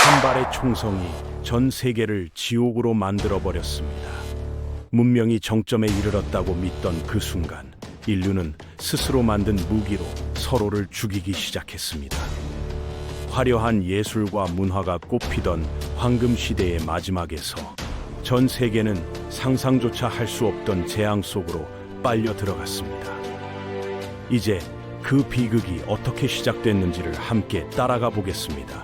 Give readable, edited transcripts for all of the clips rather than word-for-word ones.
한 발의 총성이 전 세계를 지옥으로 만들어버렸습니다. 문명이 정점에 이르렀다고 믿던 그 순간 인류는 스스로 만든 무기로 서로를 죽이기 시작했습니다. 화려한 예술과 문화가 꽃피던 황금 시대의 마지막에서 전 세계는 상상조차 할 수 없던 재앙 속으로 빨려 들어갔습니다. 이제 그 비극이 어떻게 시작됐는지를 함께 따라가 보겠습니다.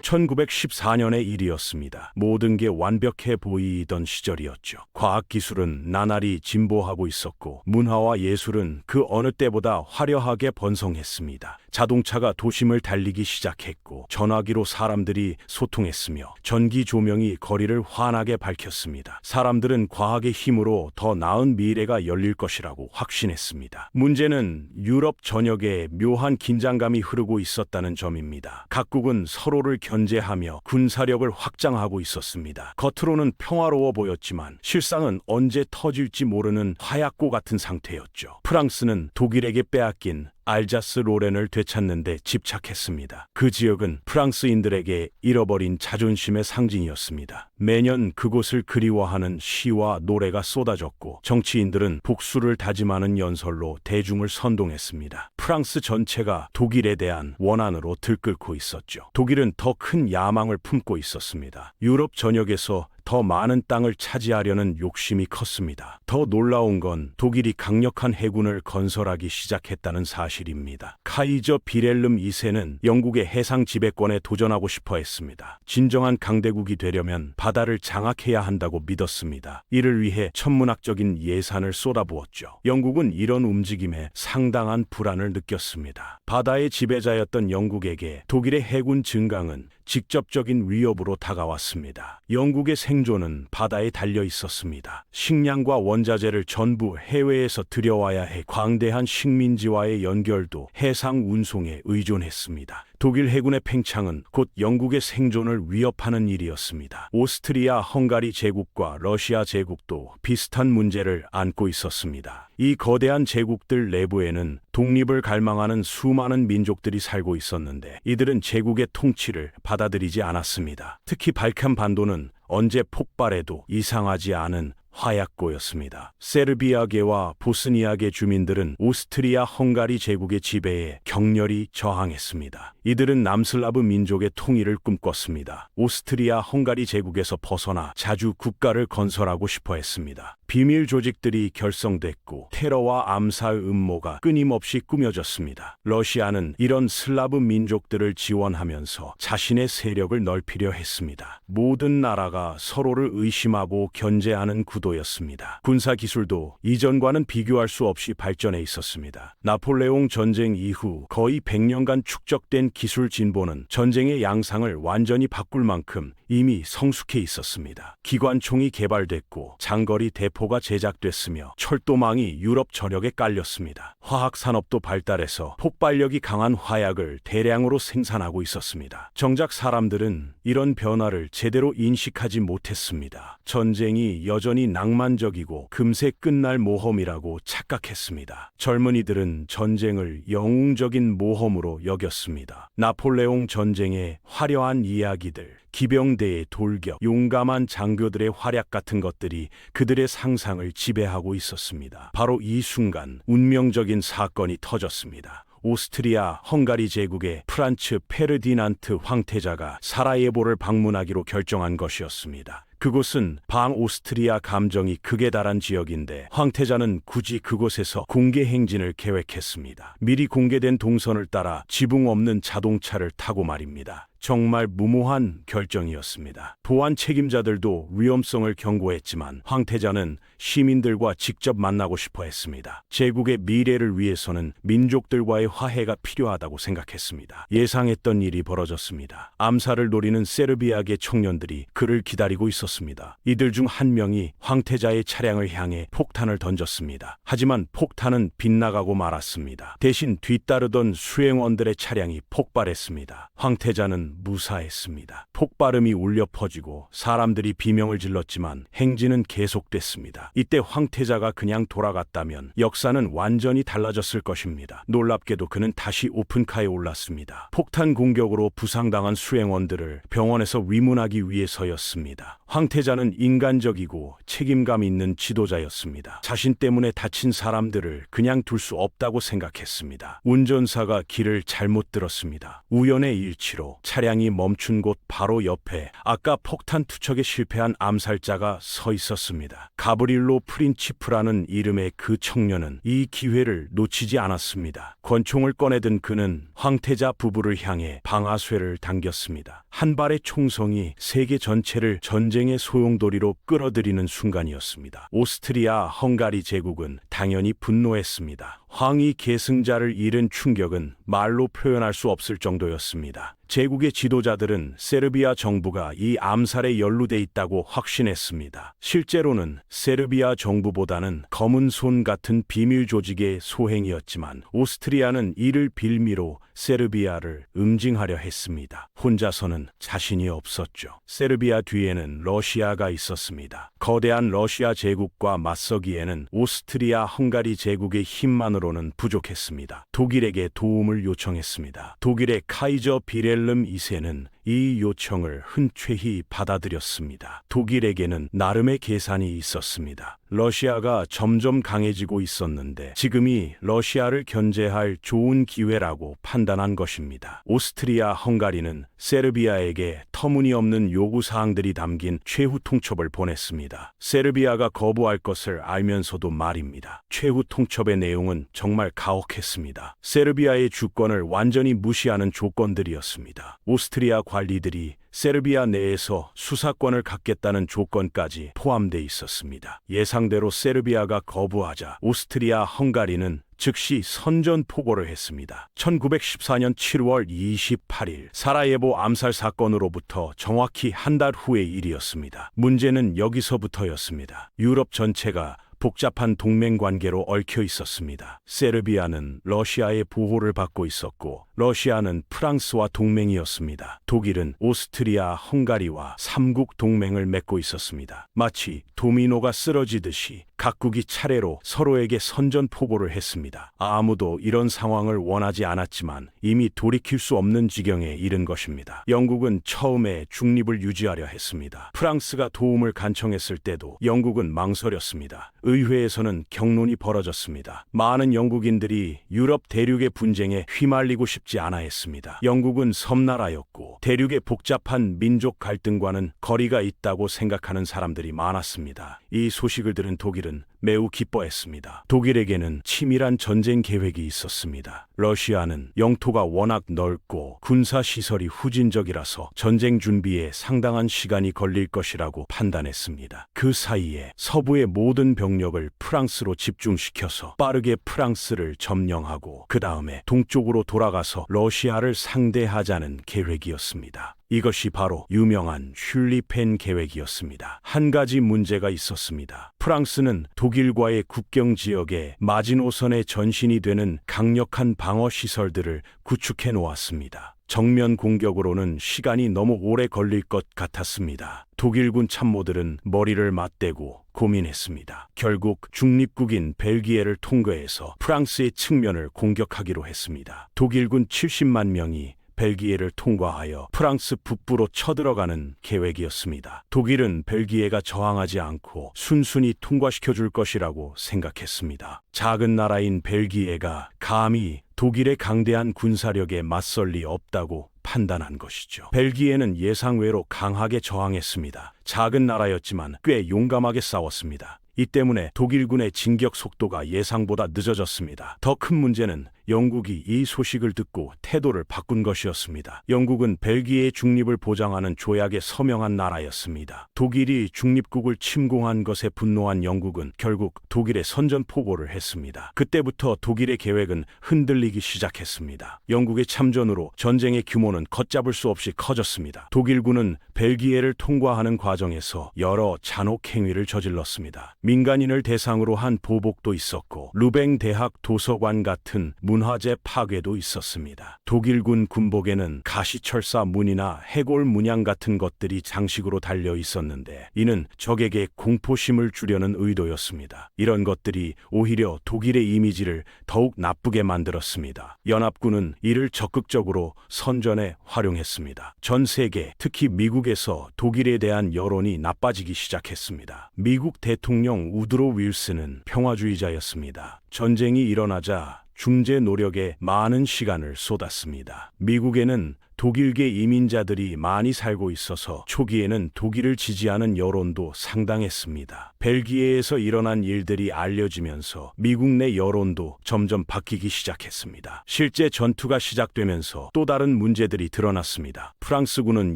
1914년의 일이었습니다. 모든 게 완벽해 보이던 시절이었죠. 과학기술은 나날이 진보하고 있었고 문화와 예술은 그 어느 때보다 화려하게 번성했습니다. 자동차가 도심을 달리기 시작했고 전화기로 사람들이 소통했으며 전기 조명이 거리를 환하게 밝혔습니다. 사람들은 과학의 힘으로 더 나은 미래가 열릴 것이라고 확신했습니다. 문제는 유럽 전역에 묘한 긴장감이 흐르고 있었다는 점입니다. 각국은 서로를 견제하며 군사력을 확장하고 있었습니다. 겉으로는 평화로워 보였지만 실상은 언제 터질지 모르는 화약고 같은 상태였죠. 프랑스는 독일에게 빼앗긴 알자스 로렌을 되찾는 데 집착했습니다. 그 지역은 프랑스인들에게 잃어버린 자존심의 상징이었습니다. 매년 그곳을 그리워하는 시와 노래가 쏟아졌고 정치인들은 복수를 다짐하는 연설로 대중을 선동했습니다. 프랑스 전체가 독일에 대한 원한으로 들끓고 있었죠. 독일은 더 큰 야망을 품고 있었습니다. 유럽 전역에서 더 많은 땅을 차지하려는 욕심이 컸습니다. 더 놀라운 건 독일이 강력한 해군을 건설하기 시작했다는 사실입니다. 카이저 비렐름 2세는 영국의 해상 지배권에 도전하고 싶어 했습니다. 진정한 강대국이 되려면 바다를 장악해야 한다고 믿었습니다. 이를 위해 천문학적인 예산을 쏟아부었죠. 영국은 이런 움직임에 상당한 불안을 느꼈습니다. 바다의 지배자였던 영국에게 독일의 해군 증강은 직접적인 위협으로 다가왔습니다. 영국의 생존은 바다에 달려 있었습니다. 식량과 원자재를 전부 해외에서 들여와야 해 광대한 식민지와의 연결도 해상 운송에 의존했습니다. 독일 해군의 팽창은 곧 영국의 생존을 위협하는 일이었습니다. 오스트리아 헝가리 제국과 러시아 제국도 비슷한 문제를 안고 있었습니다. 이 거대한 제국들 내부에는 독립을 갈망하는 수많은 민족들이 살고 있었는데 이들은 제국의 통치를 받아들이지 않았습니다. 특히 발칸 반도는 언제 폭발해도 이상하지 않은 화약고였습니다. 세르비아계와 보스니아계 주민들은 오스트리아 헝가리 제국의 지배에 격렬히 저항했습니다. 이들은 남슬라브 민족의 통일을 꿈꿨습니다. 오스트리아 헝가리 제국에서 벗어나 자주 국가를 건설하고 싶어 했습니다. 비밀 조직들이 결성됐고 테러와 암살 음모가 끊임없이 꾸며졌습니다. 러시아는 이런 슬라브 민족들을 지원하면서 자신의 세력을 넓히려 했습니다. 모든 나라가 서로를 의심하고 견제하는 구도였습니다. 군사 기술도 이전과는 비교할 수 없이 발전해 있었습니다. 나폴레옹 전쟁 이후 거의 100년간 축적된 기술 진보는 전쟁의 양상을 완전히 바꿀 만큼 이미 성숙해 있었습니다. 기관총이 개발됐고 장거리 대포가 제작됐으며 철도망이 유럽 전역에 깔렸습니다. 화학 산업도 발달해서 폭발력이 강한 화약을 대량으로 생산하고 있었습니다. 정작 사람들은 이런 변화를 제대로 인식하지 못했습니다. 전쟁이 여전히 낭만적이고 금세 끝날 모험이라고 착각했습니다. 젊은이들은 전쟁을 영웅적인 모험으로 여겼습니다. 나폴레옹 전쟁의 화려한 이야기들, 기병대의 돌격, 용감한 장교들의 활약 같은 것들이 그들의 상상을 지배하고 있었습니다. 바로 이 순간 운명적인 사건이 터졌습니다. 오스트리아 헝가리 제국의 프란츠 페르디난트 황태자가 사라예보를 방문하기로 결정한 것이었습니다. 그곳은 방오스트리아 감정이 극에 달한 지역인데 황태자는 굳이 그곳에서 공개 행진을 계획했습니다. 미리 공개된 동선을 따라 지붕 없는 자동차를 타고 말입니다. 정말 무모한 결정이었습니다. 보안 책임자들도 위험성을 경고했지만 황태자는 시민들과 직접 만나고 싶어 했습니다. 제국의 미래를 위해서는 민족들과의 화해가 필요하다고 생각했습니다. 예상했던 일이 벌어졌습니다. 암살을 노리는 세르비아계 청년들이 그를 기다리고 있었습니다. 이들 중 한 명이 황태자의 차량을 향해 폭탄을 던졌습니다. 하지만 폭탄은 빗나가고 말았습니다. 대신 뒤따르던 수행원들의 차량이 폭발했습니다. 황태자는 무사했습니다. 폭발음이 울려 퍼지고 사람들이 비명을 질렀지만 행진은 계속됐습니다. 이때 황태자가 그냥 돌아갔다면 역사는 완전히 달라졌을 것입니다. 놀랍게도 그는 다시 오픈카에 올랐습니다. 폭탄 공격으로 부상당한 수행원들을 병원에서 위문하기 위해서였습니다. 황태자는 인간적이고 책임감 있는 지도자였습니다. 자신 때문에 다친 사람들을 그냥 둘 수 없다고 생각했습니다. 운전사가 길을 잘못 들었습니다. 우연의 일치로 차량이 멈춘 곳 바로 옆에 아까 폭탄 투척에 실패한 암살자가 서 있었습니다. 가브릴로 프린치프라는 이름의 그 청년은 이 기회를 놓치지 않았습니다. 권총을 꺼내든 그는 황태자 부부를 향해 방아쇠를 당겼습니다. 한 발의 총성이 세계 전체를 전쟁의 소용돌이로 끌어들이는 순간이었습니다. 오스트리아 헝가리 제국은 당연히 분노했습니다. 황위 계승자를 잃은 충격은 말로 표현할 수 없을 정도였습니다. 제국의 지도자들은 세르비아 정부가 이 암살에 연루돼 있다고 확신했습니다. 실제로는 세르비아 정부보다는 검은 손 같은 비밀 조직의 소행이었지만 오스트리아는 이를 빌미로 세르비아를 응징하려 했습니다. 혼자서는 자신이 없었죠. 세르비아 뒤에는 러시아가 있었습니다. 거대한 러시아 제국과 맞서기에는 오스트리아 헝가리 제국의 힘만으로는 부족했습니다. 독일에게 도움을 요청했습니다. 독일의 카이저 비렐름 2세는 이 요청을 흔쾌히 받아들였습니다. 독일에게는 나름의 계산이 있었습니다. 러시아가 점점 강해지고 있었는데 지금이 러시아를 견제할 좋은 기회라고 판단한 것입니다. 오스트리아 헝가리는 세르비아에게 터무니없는 요구사항들이 담긴 최후 통첩을 보냈습니다. 세르비아가 거부할 것을 알면서도 말입니다. 최후 통첩의 내용은 정말 가혹했습니다. 세르비아의 주권을 완전히 무시하는 조건들이었습니다. 오스트리아 관리들이 세르비아 내에서 수사권을 갖겠다는 조건까지 포함돼 있었습니다. 예상대로 세르비아가 거부하자 오스트리아 헝가리는 즉시 선전포고를 했습니다. 1914년 7월 28일 사라예보 암살 사건으로부터 정확히 한 달 후의 일이었습니다. 문제는 여기서부터였습니다. 유럽 전체가 복잡한 동맹관계로 얽혀 있었습니다. 세르비아는 러시아의 보호를 받고 있었고 러시아는 프랑스와 동맹이었습니다. 독일은 오스트리아, 헝가리와 삼국 동맹을 맺고 있었습니다. 마치 도미노가 쓰러지듯이 각국이 차례로 서로에게 선전포고를 했습니다. 아무도 이런 상황을 원하지 않았지만 이미 돌이킬 수 없는 지경에 이른 것입니다. 영국은 처음에 중립을 유지하려 했습니다. 프랑스가 도움을 간청했을 때도 영국은 망설였습니다. 의회에서는 격론이 벌어졌습니다. 많은 영국인들이 유럽 대륙의 분쟁에 휘말리고 싶지 않아 했습니다. 영국은 섬나라였고 대륙의 복잡한 민족 갈등과는 거리가 있다고 생각하는 사람들이 많았습니다. 이 소식을 들은 독일은 매우 기뻐했습니다. 독일에게는 치밀한 전쟁 계획이 있었습니다. 러시아는 영토가 워낙 넓고 군사시설이 후진적이라서 전쟁 준비에 상당한 시간이 걸릴 것이라고 판단했습니다. 그 사이에 서부의 모든 병력을 프랑스로 집중시켜서 빠르게 프랑스를 점령하고 그 다음에 동쪽으로 돌아가서 러시아를 상대하자는 계획이었습니다. 이것이 바로 유명한 슐리펜 계획이었습니다. 한 가지 문제가 있었습니다. 프랑스는 독일과의 국경 지역에 마지노선의 전신이 되는 강력한 방어 시설들을 구축해 놓았습니다. 정면 공격으로는 시간이 너무 오래 걸릴 것 같았습니다. 독일군 참모들은 머리를 맞대고 고민했습니다. 결국 중립국인 벨기에를 통과해서 프랑스의 측면을 공격하기로 했습니다. 독일군 70만 명이 벨기에를 통과하여 프랑스 북부로 쳐들어가는 계획이었습니다. 독일은 벨기에가 저항하지 않고 순순히 통과시켜줄 것이라고 생각했습니다. 작은 나라인 벨기에가 감히 독일의 강대한 군사력에 맞설 리 없다고 판단한 것이죠. 벨기에는 예상외로 강하게 저항했습니다. 작은 나라였지만 꽤 용감하게 싸웠습니다. 이 때문에 독일군의 진격 속도가 예상보다 늦어졌습니다. 더 큰 문제는 영국이 이 소식을 듣고 태도를 바꾼 것이었습니다. 영국은 벨기에의 중립을 보장하는 조약에 서명한 나라였습니다. 독일이 중립국을 침공한 것에 분노한 영국은 결국 독일에 선전포고를 했습니다. 그때부터 독일의 계획은 흔들리기 시작했습니다. 영국의 참전으로 전쟁의 규모는 걷잡을 수 없이 커졌습니다. 독일군은 벨기에를 통과하는 과정에서 여러 잔혹 행위를 저질렀습니다. 민간인을 대상으로 한 보복도 있었고 루뱅 대학 도서관 같은 문화재 파괴도 있었습니다. 독일군 군복에는 가시철사 문이나 해골 문양 같은 것들이 장식으로 달려 있었는데 이는 적에게 공포심을 주려는 의도였습니다. 이런 것들이 오히려 독일의 이미지를 더욱 나쁘게 만들었습니다. 연합군은 이를 적극적으로 선전에 활용했습니다. 전 세계, 특히 미국에서 독일에 대한 여론이 나빠지기 시작했습니다. 미국 대통령 우드로 윌슨은 평화주의자였습니다. 전쟁이 일어나자 중재 노력에 많은 시간을 쏟았습니다. 미국에는 독일계 이민자들이 많이 살고 있어서 초기에는 독일을 지지하는 여론도 상당했습니다. 벨기에에서 일어난 일들이 알려지면서 미국 내 여론도 점점 바뀌기 시작했습니다. 실제 전투가 시작되면서 또 다른 문제들이 드러났습니다. 프랑스군은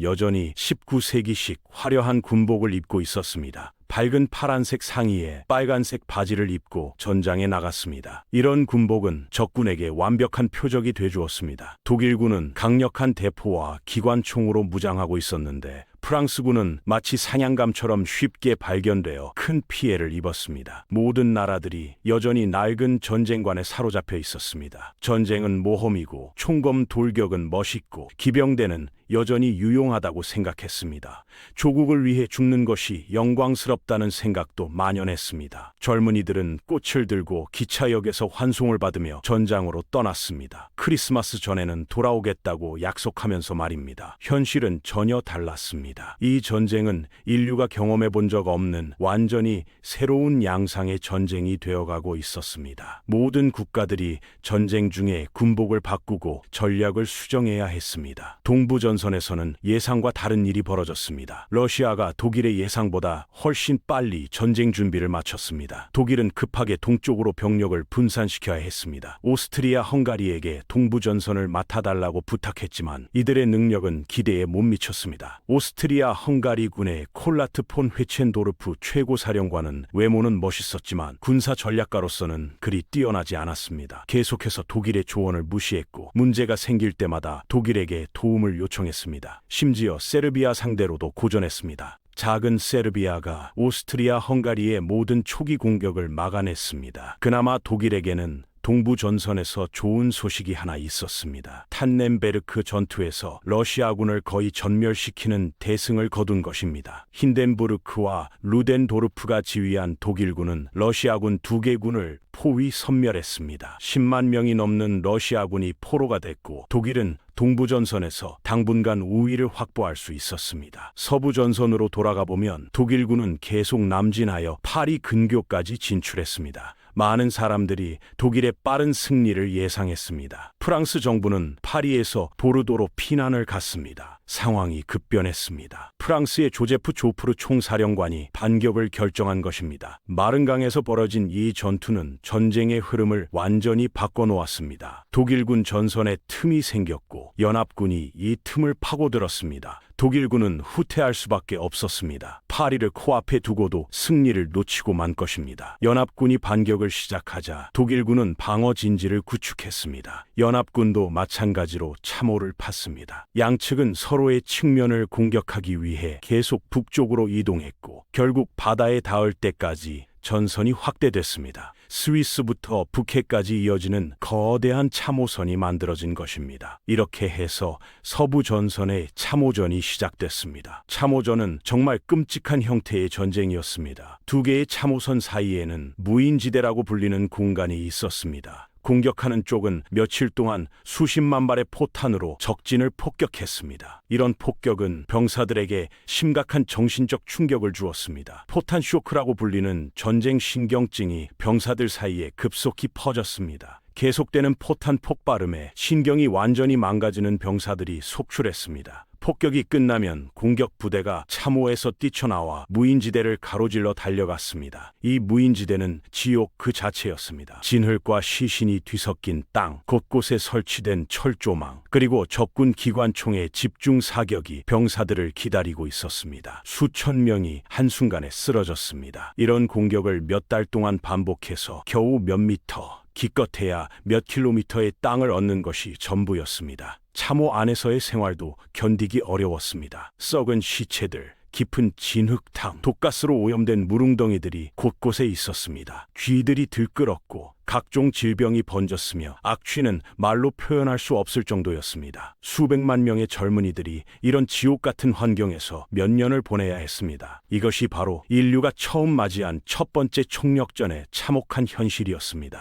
여전히 19세기식 화려한 군복을 입고 있었습니다. 밝은 파란색 상의에 빨간색 바지를 입고 전장에 나갔습니다. 이런 군복은 적군에게 완벽한 표적이 되주었습니다. 독일군은 강력한 대포와 기관총으로 무장하고 있었는데 프랑스군은 마치 사냥감처럼 쉽게 발견되어 큰 피해를 입었습니다. 모든 나라들이 여전히 낡은 전쟁관에 사로잡혀 있었습니다. 전쟁은 모험이고 총검 돌격은 멋있고 기병대는 여전히 유용하다고 생각했습니다. 조국을 위해 죽는 것이 영광스럽다는 생각도 만연했습니다. 젊은이들은 꽃을 들고 기차역에서 환송을 받으며 전장으로 떠났습니다. 크리스마스 전에는 돌아오겠다고 약속하면서 말입니다. 현실은 전혀 달랐습니다. 이 전쟁은 인류가 경험해 본 적 없는 완전히 새로운 양상의 전쟁이 되어가고 있었습니다. 모든 국가들이 전쟁 중에 군복을 바꾸고 전략을 수정해야 했습니다. 동부전선에서는 예상과 다른 일이 벌어졌습니다. 러시아가 독일의 예상보다 훨씬 빨리 전쟁 준비를 마쳤습니다. 독일은 급하게 동쪽으로 병력을 분산시켜야 했습니다. 오스트리아 헝가리에게 동부전선을 맡아달라고 부탁했지만 이들의 능력은 기대에 못 미쳤습니다. 오스트리아 헝가리군의 콜라트 폰 회첸도르프 최고사령관은 외모는 멋있었지만 군사 전략가로서는 그리 뛰어나지 않았습니다. 계속해서 독일의 조언을 무시했고 문제가 생길 때마다 독일에게 도움을 요청했습니다. 심지어 세르비아 상대로도 고전했습니다. 작은 세르비아가 오스트리아 헝가리의 모든 초기 공격을 막아냈습니다. 그나마 독일에게는 동부 전선에서 좋은 소식이 하나 있었습니다. 탄넨베르크 전투에서 러시아군을 거의 전멸시키는 대승을 거둔 것입니다. 힌덴부르크와 루덴도르프가 지휘한 독일군은 러시아군 2개 군을 포위 섬멸했습니다. 10만 명이 넘는 러시아군이 포로가 됐고 독일은 동부전선에서 당분간 우위를 확보할 수 있었습니다. 서부전선으로 돌아가 보면 독일군은 계속 남진하여 파리 근교까지 진출했습니다. 많은 사람들이 독일의 빠른 승리를 예상했습니다. 프랑스 정부는 파리에서 보르도로 피난을 갔습니다. 상황이 급변했습니다. 프랑스의 조제프 조프르 총사령관이 반격을 결정한 것입니다. 마른강에서 벌어진 이 전투는 전쟁의 흐름을 완전히 바꿔놓았습니다. 독일군 전선에 틈이 생겼고 연합군이 이 틈을 파고들었습니다. 독일군은 후퇴할 수밖에 없었습니다. 파리를 코앞에 두고도 승리를 놓치고 만 것입니다. 연합군이 반격을 시작하자 독일군은 방어 진지를 구축했습니다. 연합군도 마찬가지로 참호를 팠습니다. 양측은 서로의 측면을 공격하기 위해 계속 북쪽으로 이동했고 결국 바다에 닿을 때까지 전선이 확대됐습니다. 스위스부터 북해까지 이어지는 거대한 참호선이 만들어진 것입니다. 이렇게 해서 서부 전선의 참호전이 시작됐습니다. 참호전은 정말 끔찍한 형태의 전쟁이었습니다. 2개의 참호선 사이에는 무인지대라고 불리는 공간이 있었습니다. 공격하는 쪽은 며칠 동안 수십만 발의 포탄으로 적진을 폭격했습니다. 이런 폭격은 병사들에게 심각한 정신적 충격을 주었습니다. 포탄 쇼크라고 불리는 전쟁 신경증이 병사들 사이에 급속히 퍼졌습니다. 계속되는 포탄 폭발음에 신경이 완전히 망가지는 병사들이 속출했습니다. 폭격이 끝나면 공격 부대가 참호에서 뛰쳐나와 무인지대를 가로질러 달려갔습니다. 이 무인지대는 지옥 그 자체였습니다. 진흙과 시신이 뒤섞인 땅, 곳곳에 설치된 철조망, 그리고 적군 기관총의 집중 사격이 병사들을 기다리고 있었습니다. 수천 명이 한순간에 쓰러졌습니다. 이런 공격을 몇 달 동안 반복해서 겨우 몇 미터, 기껏해야 몇 킬로미터의 땅을 얻는 것이 전부였습니다. 참호 안에서의 생활도 견디기 어려웠습니다. 썩은 시체들, 깊은 진흙탕, 독가스로 오염된 물웅덩이들이 곳곳에 있었습니다. 쥐들이 들끓었고 각종 질병이 번졌으며 악취는 말로 표현할 수 없을 정도였습니다. 수백만 명의 젊은이들이 이런 지옥 같은 환경에서 몇 년을 보내야 했습니다. 이것이 바로 인류가 처음 맞이한 첫 번째 총력전의 참혹한 현실이었습니다.